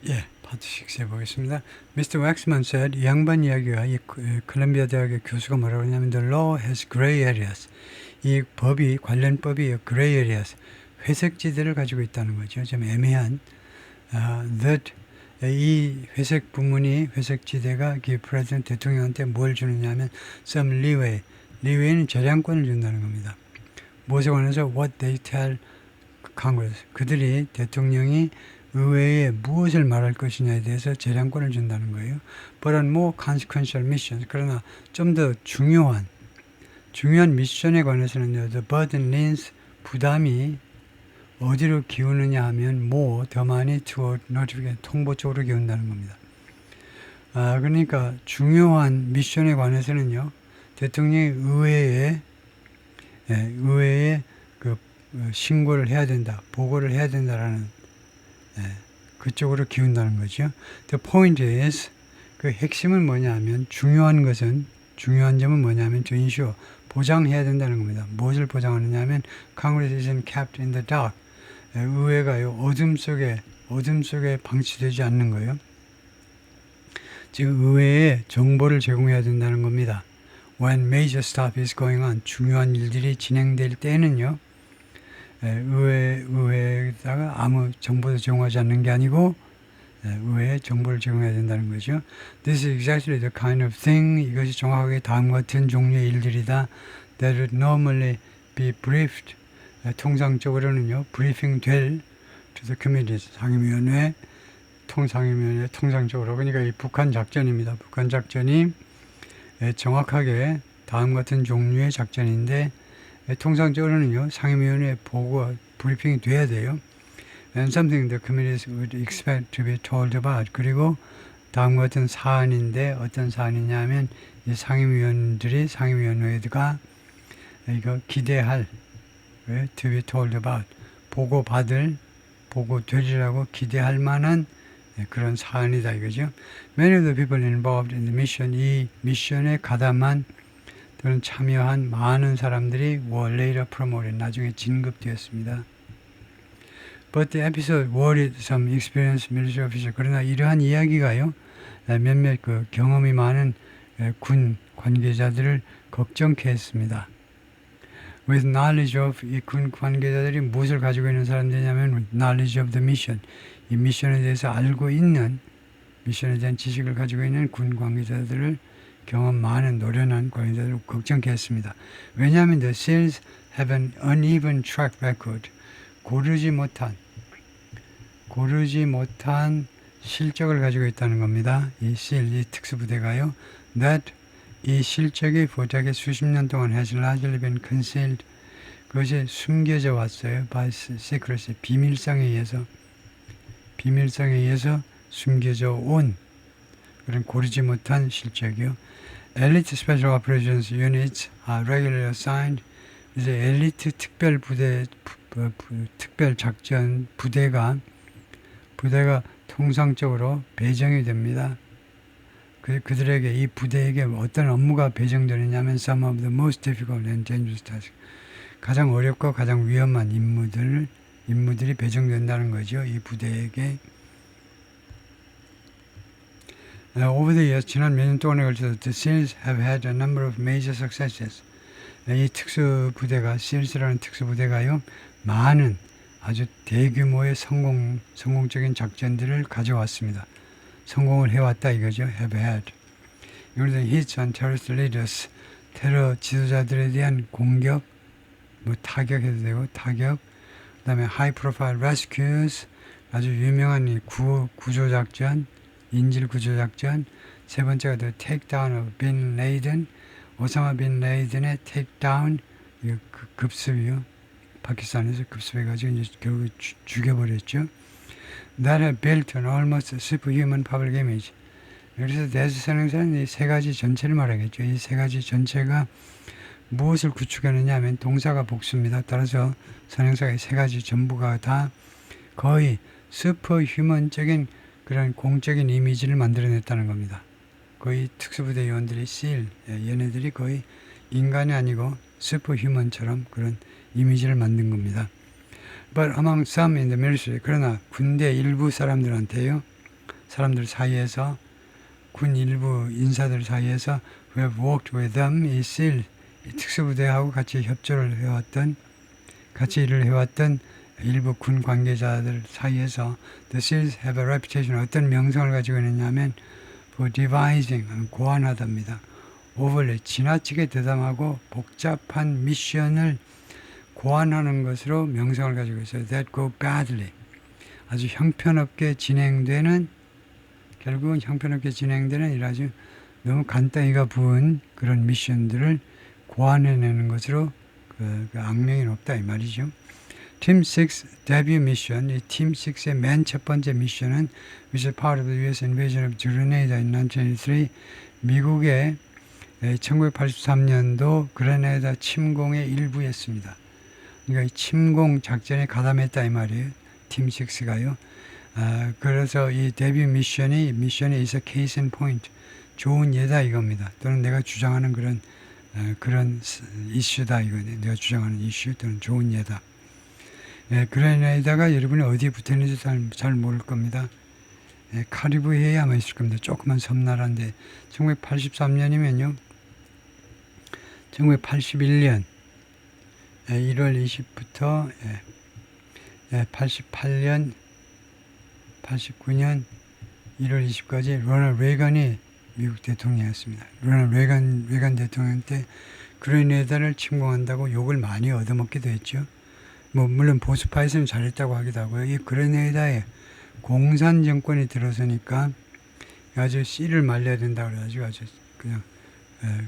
예, 파트 6 해보겠습니다. Mr. Waxman said, 이 양반 이야기가 이 콜롬비아 대학의 교수가 뭐라고 하냐면 The law has gray areas. 이 법이, 관련 법이 gray areas, 회색지대를 가지고 있다는 거죠. 좀 애매한 that 이 회색 부문이, 회색지대가 프레지던트 대통령한테 뭘 주느냐 하면 some leeway, leeway는 재량권을 준다는 겁니다. 무엇에 관해서 what they tell Congress, 그들이 대통령이 의회에 무엇을 말할 것이냐에 대해서 재량권을 준다는 거예요. But on more consequential missions, 그러나 좀 더 중요한 미션에 관해서는 the burden leans, 부담이 어디로 기우느냐 하면 more, 더 많이 toward notification, 통보 쪽으로 기운다는 겁니다. 그러니까 중요한 미션에 관해서는요, 대통령이 의회에 신고를 해야 된다, 보고를 해야 된다라는 그쪽으로 기운다는 거죠. The point is, 그 핵심은 뭐냐 하면, 중요한 점은 뭐냐 하면, to ensure, 보장해야 된다는 겁니다. 무엇을 보장하느냐 하면, Congress isn't kept in the dark. 의회가요, 어둠 속에 방치되지 않는 거예요. 즉, 의회에 정보를 제공해야 된다는 겁니다. When major stuff is going on, 중요한 일들이 진행될 때는요, 의회에다가 아무 정보도 제공하지 않는 게 아니고 의회에 정보를 제공해야 된다는 거죠. This is exactly the kind of thing, 이것이 정확하게 다음과 같은 종류의 일들이다. That would normally be briefed, 통상적으로는요, 브리핑 될 to the committees, 상임위원회, 통상적으로, 그러니까 이 북한 작전입니다. 북한 작전이 정확하게 다음 같은 종류의 작전인데, 통상적으로는요, 상임위원회 보고 브리핑이 돼야 돼요. And something the committees would expect to be told about. 그리고 다음과 같은 사안인데, 어떤 사안이냐면 이 상임위원회가 이거 기대할, to be told about, 보고되리라고 기대할 만한 그런 사안이다 이거죠. Many of the people involved in the mission, 이 미션에 가담한 또는 참여한 많은 사람들이 were later promoted, 나중에 진급되었습니다. But the episode worried some experienced military officials. 그러나 이러한 이야기가요, 몇몇 경험이 많은 군 관계자들을 걱정케 했습니다. With knowledge of, 이 군 관계자들이 무엇을 가지고 있는 사람들이냐면 with knowledge of the mission, 이 미션에 대해서 알고 있는, 미션에 대한 지식을 가지고 있는 군 관계자들을, 경험 많은 노련한 관계자들을 걱정케 했습니다. 왜냐하면 the SEALs have an uneven track record, 고르지 못한 실적을 가지고 있다는 겁니다. 이 SEAL, 이 특수부대가요. That, 이 실적이 부탁에 수십 년 동안 has largely been concealed, 그것이 숨겨져 왔어요. By secrecy, 비밀성에 의해서 숨겨져 온 그런 고르지 못한 실적이요. Elite Special Operations Units are regularly assigned. 이제 엘리트 특별 부대, 특별 작전 부대가 통상적으로 배정이 됩니다. 그들에게, 이 부대에게 어떤 업무가 배정되느냐면 some of the most difficult and dangerous tasks, 가장 어렵고 가장 위험한 임무들이 배정된다는 거죠. 이 부대에게. Over the years, 지난 몇 년 동안에 걸쳐서 the SEALs have had a number of major successes. 이 특수부대가, SEALs라는 특수부대가요, 많은 아주 대규모의 성공적인 작전들을 가져왔습니다. 성공을 해왔다 이거죠. have had. 이거는 hits on terrorist leaders, 테러 지도자들에 대한 공격, 타격해도 되고, 타격. 그 다음에 high profile rescues, 아주 유명한 이 구조작전, 인질 구조작전. 세 번째가 the takedown of bin Laden, 오사마 빈 레이든의 takedown, 급습이요. 파키스탄에서 급습해가지고 이제 결국 죽여버렸죠. That have built an almost superhuman public image. 그래서 대서선행사는 이 세 가지 전체를 말하겠죠. 이 세 가지 전체가 무엇을 구축하느냐 하면 동사가 복수입니다. 따라서 선행사의 세 가지 전부가 다 거의 슈퍼휴먼적인 그런 공적인 이미지를 만들어냈다는 겁니다. 거의 특수부대 요원들이 SEAL, 얘네들이 거의 인간이 아니고 슈퍼휴먼처럼 그런 이미지를 만든 겁니다. But among some in the military, 그러나 군대 일부 사람들한테요, 사람들 사이에서 군 일부 인사들 사이에서 we have worked with them 이 SEAL 이 특수부대하고 같이 협조를 해왔던 같이 일을 해왔던 일부 군 관계자들 사이에서 the SEALs have a reputation 어떤 명성을 가지고 있느냐면 for devising 고안하답니다. overly 지나치게 대담하고 복잡한 미션을 고안하는 것으로 명성을 가지고 있어요. that go badly 아주 형편없게 진행되는 결국은 형편없게 진행되는 이런 아주 너무 간단히가 부은 그런 미션들을 고안해내는 것으로 그 악명이 높다 이 말이죠. 팀 6 데뷔 미션, 이 팀 6의 맨 첫 번째 미션은 which is part of the U.S. invasion of Grenada in 1983 미국의 1983년도 그레네다 침공의 일부였습니다. 그러니까 이 침공 작전에 가담했다 이 말이에요. 팀 6가요. 그래서 이 데뷔 미션이 is a case in point 좋은 예다 이겁니다. 또는 내가 주장하는 그런 이슈다 이거네. 내가 주장하는 이슈 또는 좋은 예다. 그레네다가 여러분이 어디에 붙어있는지 잘 모를 겁니다. 카리브해에 아마 있을 겁니다. 조그만 섬나라인데 1983년이면요. 1981년 1월 20부터 88년 89년 1월 20까지 로널드 레이건이 미국 대통령이었습니다. 로널드 레이건 대통령 때 그레네다를 침공한다고 욕을 많이 얻어먹기도 했죠. 물론 보수파에서는 잘했다고 하기도 하고요. 이 그레네다에 공산 정권이 들어서니까 아주 씨를 말려야 된다고 그래가지고 아주 그냥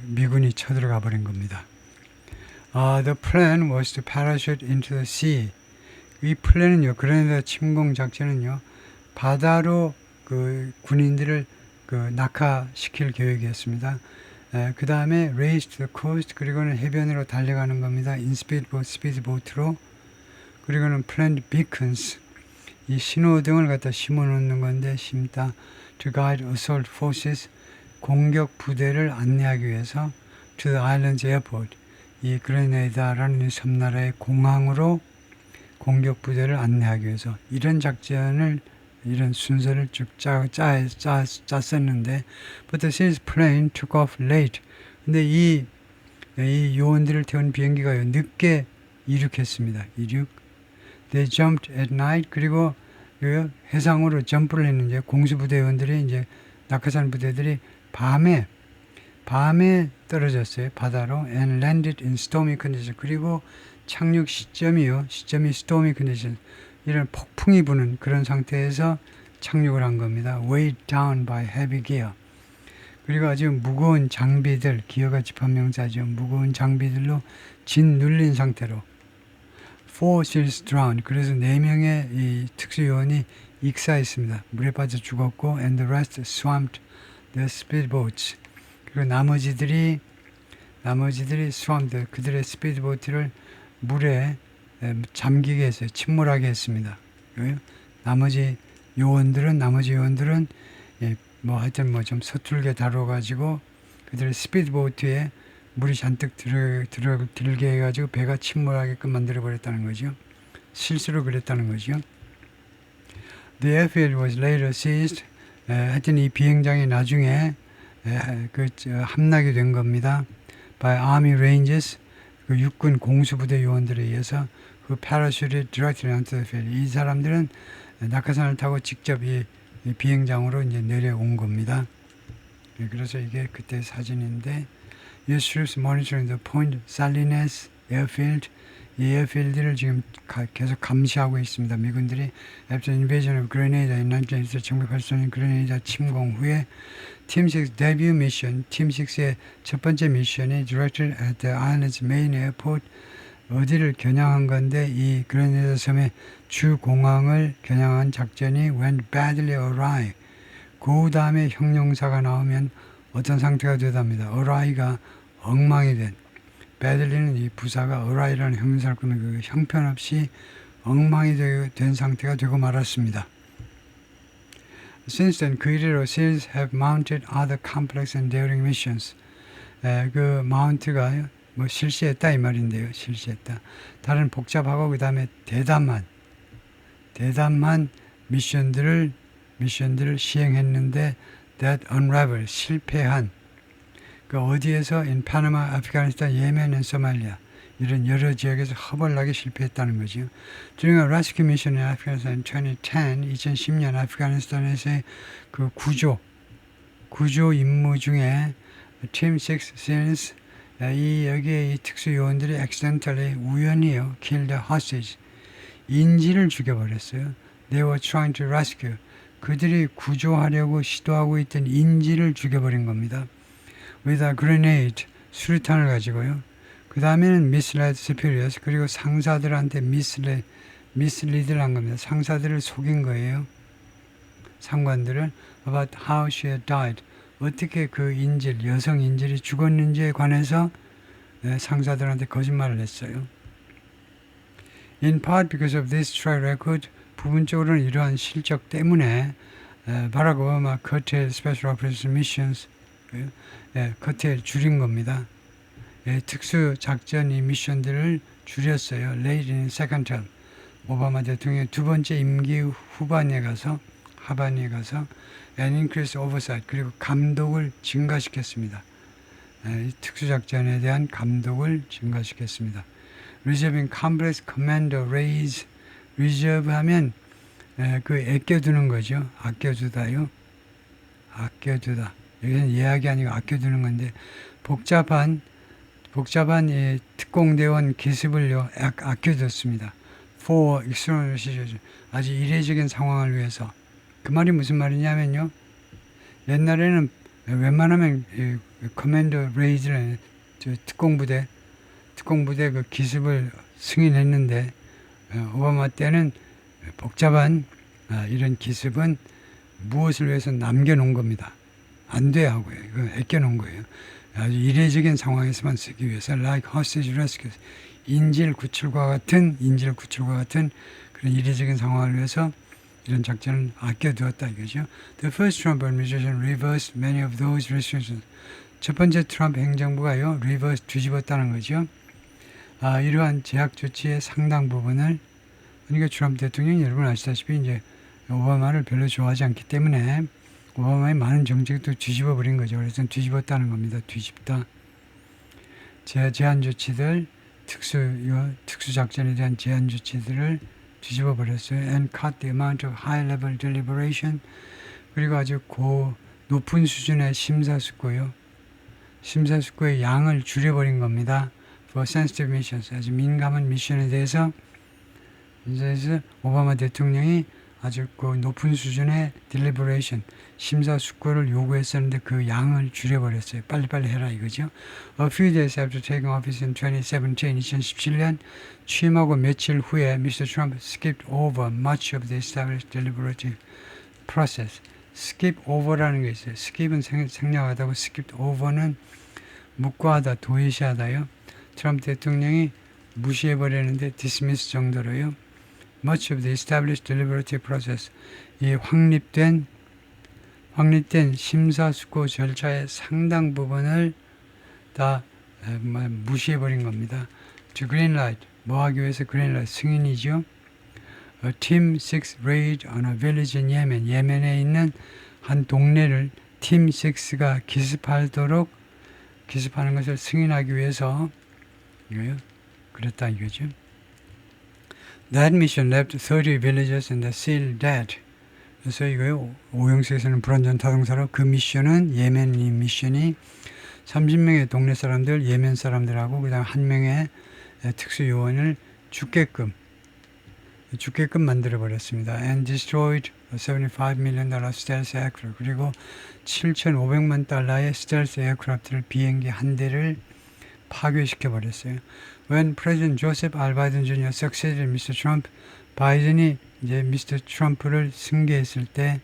미군이 쳐들어가 버린 겁니다. The plan was to parachute into the sea. 이 플랜은요, 그레네다 침공 작전은요, 바다로 그 군인들을 낙하시킬 계획이었습니다. 그 다음에 race to the coast, 그리고는 해변으로 달려가는 겁니다. in 스피드보트로. 그리고는 planned beacons, 이 신호등을 갖다 심어 놓는 건데 심다. to guide assault forces, 공격 부대를 안내하기 위해서 to the island's airport, 이 그레네다라는 섬나라의 공항으로 공격 부대를 안내하기 위해서 이런 작전을 이런 순서를 쭉 짰었는데 but the SEALs plane took off late. 근데 이 요원들을 태운 비행기가 늦게 이륙했습니다. They jumped at night. 그리고 해상으로 점프를 했는데 공수부대 요원들이 이제 낙하산 부대들이 밤에 떨어졌어요. 바다로 and landed in stormy conditions. 그리고 착륙 시점이 stormy conditions. 이런 폭풍이 부는 그런 상태에서 착륙을 한 겁니다. weighed down by heavy gear. 그리고 아주 무거운 장비들, 기어가 집합명사죠. 무거운 장비들로 짓눌린 상태로 4 SEALs drowned. 그래서 4명의 이 특수요원이 익사했습니다. 물에 빠져 죽었고 and the rest swamped the speedboats. 그리고 나머지들이 swamped, 그들의 스피드보트를 물에 잠기게 했어요. 침몰하게 했습니다. 나머지 요원들은 하여튼 좀 서툴게 다뤄가지고 그들의 스피드보트에 물이 잔뜩 들게 해가지고 배가 침몰하게끔 만들어버렸다는 거죠. 실수로 그랬다는 거죠. The airfield was later seized. 하여튼 이 비행장이 나중에 함락이 된 겁니다. By Army Rangers, 그 육군 공수부대 요원들에 의해서 그 parachuted directly onto the field. 이 사람들은 낙하산을 타고 직접 이 비행장으로 이제 내려온 겁니다. 그래서 이게 그때 사진인데 US troops monitoring the Point Salines airfield. 이 에어필드를 지금 계속 감시하고 있습니다. 미군들이 after invasion of Grenada in 1983 그레네다 침공 후에 팀 6 데뷔 미션, 팀 6의 첫 번째 미션이 directed at the island's main airport. 어디를 겨냥한 건데 이 그레네다 섬의 주 공항을 겨냥한 작전이 went badly awry. 그 다음에 형용사가 나오면 어떤 상태가 되답니다. awry가 엉망이 된. badly는 이 부사가 awry라는 형용사를 꾸면 그 형편없이 엉망이 된 상태가 되고 말았습니다. Since then, 그 이래로 SEALs have mounted other complex and daring missions. 그 마운트가 실시했다 이 말인데요. 실시했다. 다른 복잡하고 그 다음에 대담한 미션들을 미션들을 시행했는데 that unraveled, 실패한 그 어디에서 in 파나마, 아프가니스탄, 예멘, and 소말리아 이런 여러 지역에서 허벌나게 실패했다는 거죠. During a rescue mission in Afghanistan in 2010 아프가니스탄에서의 그 구조 임무 중에 Team 6 SEALs 여기에 이 특수요원들이 accidentally 우연히요 killed a hostage 인질을 죽여버렸어요. They were trying to rescue 그들이 구조하려고 시도하고 있던 인질을 죽여버린 겁니다. With a grenade 수류탄을 가지고요. 그 다음에는 misled superiors 그리고 상사들한테 mislead를 한 겁니다. 상사들을 속인 거예요. 상관들을 about how she had died 어떻게 그 인질 여성 인질이 죽었는지에 관해서 상사들한테 거짓말을 했어요. In part because of this track record 부분적으로는 이러한 실적 때문에 바락 오바마 curtailed special operations missions curtail 줄인 겁니다. 특수 작전 이 미션들을 줄였어요. Late in second term 오바마 대통령 두 번째 임기 하반기에 가서 and increase oversight 그리고 감독을 증가시켰습니다. 특수 작전에 대한 감독을 증가시켰습니다. Reserving complex commando raise reserve 하면 그 아껴두는 거죠. 아껴두다요. 아껴두다. 여기는 예약이 아니고 아껴두는 건데 복잡한 특공대원 기습을요 아껴뒀습니다. For extraordinary situations 아주 이례적인 상황을 위해서. 그 말이 무슨 말이냐면요. 옛날에는 웬만하면 커맨더 레이즈를 특공부대 그 기습을 승인했는데 오바마 때는 복잡한 이런 기습은 무엇을 위해서 남겨놓은 겁니다. 안 돼 하고요. 이거 아껴놓은 거예요. 아주 이례적인 상황에서만 쓰기 위해서 like hostage rescue 인질 구출과 같은 그런 이례적인 상황을 위해서 이런 작전을 아껴두었다 이거죠. The first Trump administration reversed many of those restrictions. 첫 번째 트럼프 행정부가요, reverse 뒤집었다는 거죠. 이러한 제약 조치의 상당 부분을 그러니까 트럼프 대통령이 여러분 아시다시피 이제 오바마를 별로 좋아하지 않기 때문에 오바마의 많은 정책도 뒤집어 버린 거죠. 그래서 뒤집었다는 겁니다. 뒤집다. 제한 조치들, 특수 작전에 대한 제한 조치들을 뒤집어 버렸어요. And cut the amount of high-level deliberation. 그리고 아주 높은 수준의 심사숙고의 양을 줄여버린 겁니다. For sensitive missions. 아주 민감한 미션에 대해서 오바마 대통령이 아주 높은 수준의 deliberation, 심사숙고를 요구했었는데 그 양을 줄여버렸어요. 빨리빨리 해라 이거죠. A few days after taking office in 2017 취임하고 며칠 후에 Mr. Trump skipped over much of the established deliberative process. skip over라는 게 있어요. skip은 생략하다고 skipped over는 묵과하다, 도외시하다요. 트럼프 대통령이 무시해버리는데 dismiss 정도로요. Much of the established deliberative process, 이 확립된 심사숙고 절차의 상당 부분을 다 무시해버린 겁니다. To greenlight, 뭐 하기 위해서 greenlight, 승인이죠. A Team 6 raid on a village in Yemen, 예멘에 있는 한 동네를 Team 6가 기습하는 것을 승인하기 위해서 이거요. 그랬다 이거죠. That mission left 30 villagers in the SEAL dead. 그래서 이거요. 오형식에서는 불완전 타동사로 그 미션은 예멘 미션이 30명의 동네 사람들, 예멘 사람들하고 그다음 한 명의 특수 요원을 죽게끔 만들어 버렸습니다. And destroyed a $75 million stealth aircraft. 그리고 7,500만 달러의 stealth aircraft를 비행기 한 대를 파괴시켜 버렸어요. When President Joseph R. Biden Jr. succeeded Mr. Trump, 바이든이 이제 미스터 트럼프를 승계했을 때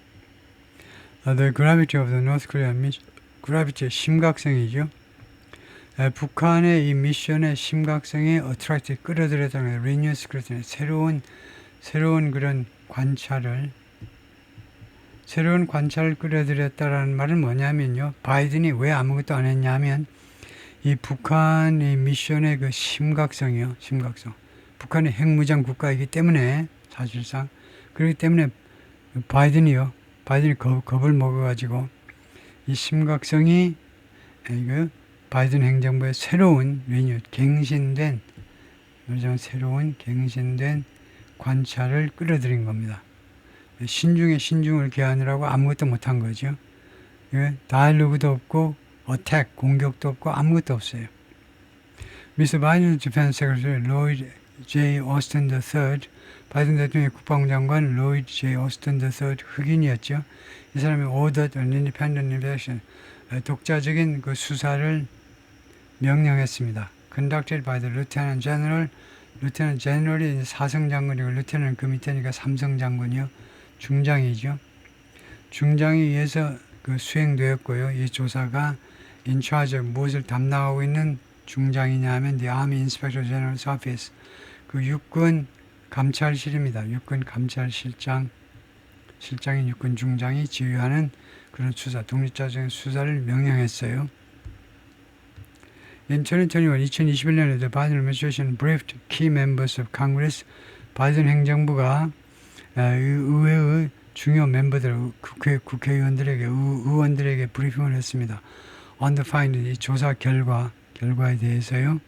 the gravity of the North Korean mission, gravity 심각성이죠. 북한의 이 미션의 심각성에 attracted 끌어들였다는 renewed scrutiny, 새로운 그런 관찰을 끌어들였다라는 말은 뭐냐면요. 바이든이 왜 아무것도 안 했냐면 이 북한의 미션의 그 심각성. 북한이 핵무장 국가이기 때문에 사실상 그렇기 때문에 바이든이요. 바이든이 겁을 먹어가지고 이 심각성이 이거 바이든 행정부의 새로운 갱신된 새로운 갱신된 관찰을 끌어들인 겁니다. 신중에 신중을 기하느라고 아무것도 못한 거죠. 다이얼로그도 없고 어택 공격도 없고 아무것도 없어요. 미스터 바이든 디펜스 세크레터리 로이드 J. 오스틴 III 바이든 대통령의 국방장관 로이드 J. 오스틴 III 흑인이었죠. 이 사람이 ordered an independent investigation 독자적인 그 수사를 명령했습니다. Conducted by the Lieutenant General. Lieutenant General이 사성 장군이고 Lieutenant 그 밑에니까 삼성 장군이요. 중장이죠. 중장에 의해서 그 수행되었고요. 이 조사가 in charge of 무엇을 담당하고 있는 중장이냐 하면 the Army Inspector General's Office. 그 육군 감찰실입니다. 육군 감찰실장, 실장인 육군 중장이 지휘하는 그런 수사, 독립자적인 수사를 명령했어요. In 2021년에 the Biden administration briefed key members of Congress. 바이든 행정부가 의회의 중요 멤버들, 국회의원들에게, 의원들에게 브리핑을 했습니다. On the finding, 이 조사 결과에 대해서요.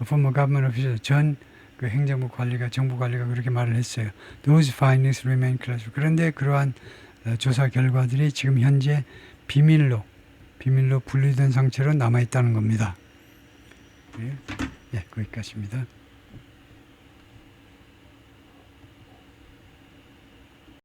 Former government official, 전 그 행정부 관리가, 정부 관리가 그렇게 말을 했어요. Those findings remain classified. 그런데 그러한 조사 결과들이 지금 현재 비밀로 분리된 상태로 남아있다는 겁니다. 예, 거기까지입니다.